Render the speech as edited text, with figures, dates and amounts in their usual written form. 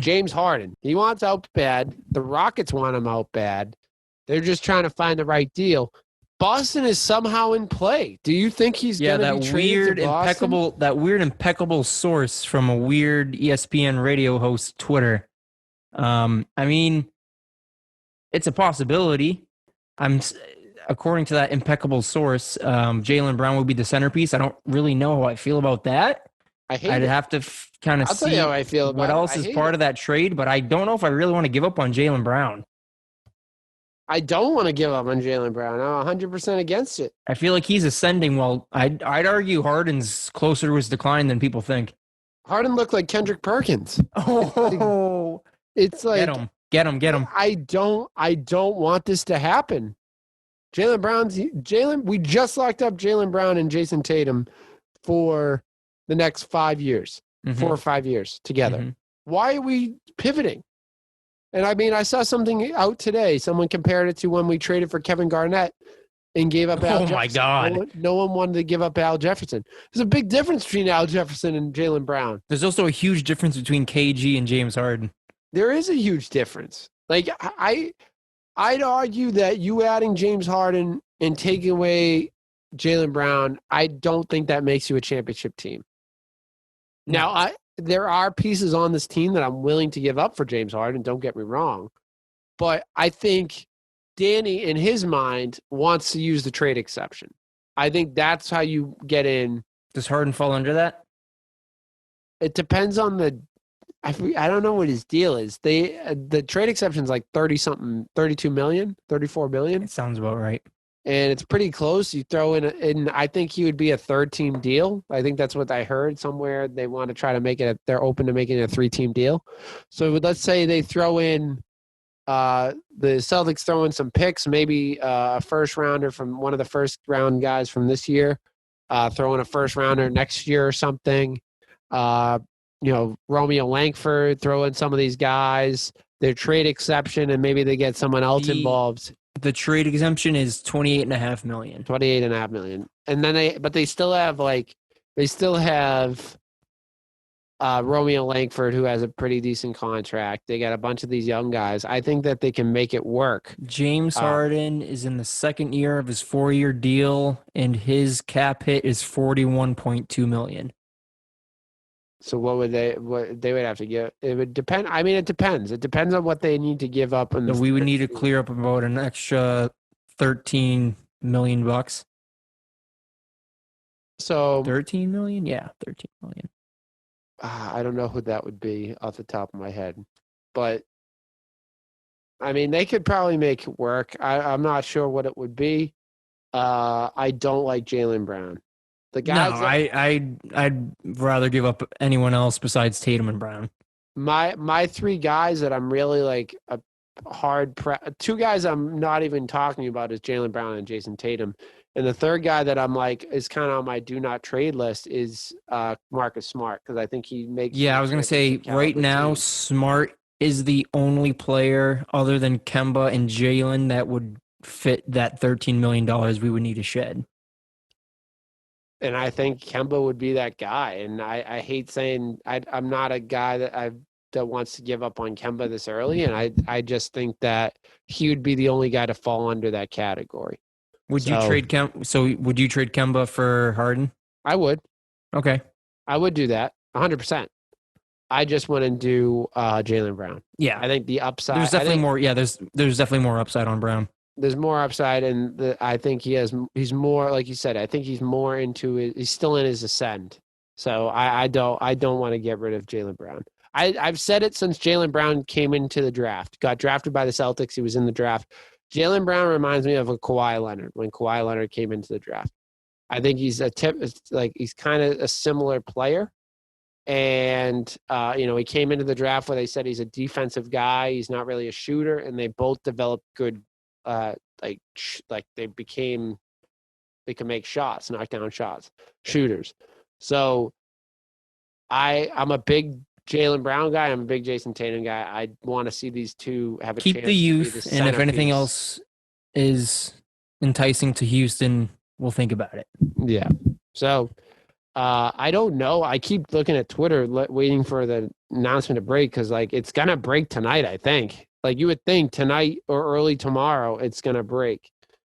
James Harden. He wants out bad. The Rockets want him out bad. They're just trying to find the right deal. Boston is somehow in play. Do you think he's going to be traded to Boston? That weird impeccable source from a weird ESPN radio host Twitter. I mean, it's a possibility. According to that impeccable source, Jaylen Brown will be the centerpiece. I don't really know how I feel about that. I'd have to kind of see how I feel about what else is part of that trade, but I don't know if I really want to give up on Jaylen Brown. I don't want to give up on Jaylen Brown. I'm 100% against it. I feel like he's ascending. Well, I'd argue Harden's closer to his decline than people think. Harden looked like Kendrick Perkins. Oh, it's like get him. I don't want this to happen. We just locked up Jaylen Brown and Jason Tatum for the next 5 years, 4 or 5 years together. Mm-hmm. Why are we pivoting? And I mean, I saw something out today. Someone compared it to when we traded for Kevin Garnett and gave up Al Jefferson. Oh, my God. No one wanted to give up Al Jefferson. There's a big difference between Al Jefferson and Jaylen Brown. There's also a huge difference between KG and James Harden. There is a huge difference. Like, I'd argue that you adding James Harden and taking away Jaylen Brown, I don't think that makes you a championship team. No. Now, there are pieces on this team that I'm willing to give up for James Harden, don't get me wrong. But I think Danny, in his mind, wants to use the trade exception. I think that's how you get in. Does Harden fall under that? It depends on I don't know what his deal is. The trade exception is like 32 million, 34 million. It sounds about right. And it's pretty close. You throw in I think he would be a 3-team deal. I think that's what I heard somewhere. They want to try to make it, they're open to making it a 3-team deal. So let's say they throw in, the Celtics throw in some picks, maybe a first rounder from one of the first round guys from this year, throw in a first rounder next year or something. Romeo Langford, throw in some of these guys, their trade exception, and maybe they get someone else involved. The trade exemption is $28.5 million. $28.5 million. And then they still have Romeo Langford, who has a pretty decent contract. They got a bunch of these young guys. I think that they can make it work. James Harden is in the second year of his 4-year deal, and his cap hit is $41.2 million. So what they would have to give? It would depend. I mean, it depends. It depends on what they need to give up. So we would need to clear up about an extra $13 million. So 13 million? Yeah, 13 million. I don't know who that would be off the top of my head, but I mean, they could probably make it work. I'm not sure what it would be. I don't like Jaylen Brown. The guys I'd rather give up anyone else besides Tatum and Brown. My 3 guys that I'm really like a hard 2 guys I'm not even talking about is Jaylen Brown and Jason Tatum. And the third guy that I'm like is kind of on my do not trade list is Marcus Smart, because I think he makes. Yeah, I was going to say right now, Smart is the only player other than Kemba and Jaylen that would fit that $13 million we would need to shed. And I think Kemba would be that guy. And I hate saying I'm not a guy that wants to give up on Kemba this early. And I just think that he would be the only guy to fall under that category. Would you trade Kemba for Harden? I would. Okay. I would do that 100%. I just wouldn't do Jaylen Brown. Yeah. I think the upside. There's definitely more. Yeah, there's definitely more upside on Brown. There's more upside, and I think he's more, like you said, I think he's more into it. He's still in his ascend. So I don't want to get rid of Jaylen Brown. I've said it since Jaylen Brown came into the draft, got drafted by the Celtics. He was in the draft. Jaylen Brown reminds me of a Kawhi Leonard when Kawhi Leonard came into the draft. I think he's he's kind of a similar player. And, he came into the draft where they said he's a defensive guy. He's not really a shooter, and they both developed good, they can make shots, knock down shots, shooters. So I'm a big Jaylen Brown guy. I'm a big Jason Tatum guy. I want to see these two have a chance. Keep the youth, and if anything else is enticing to Houston, we'll think about it. Yeah. So I don't know. I keep looking at Twitter, waiting for the announcement to break because, like, it's gonna break tonight. I think. Like, you would think tonight or early tomorrow, it's gonna break.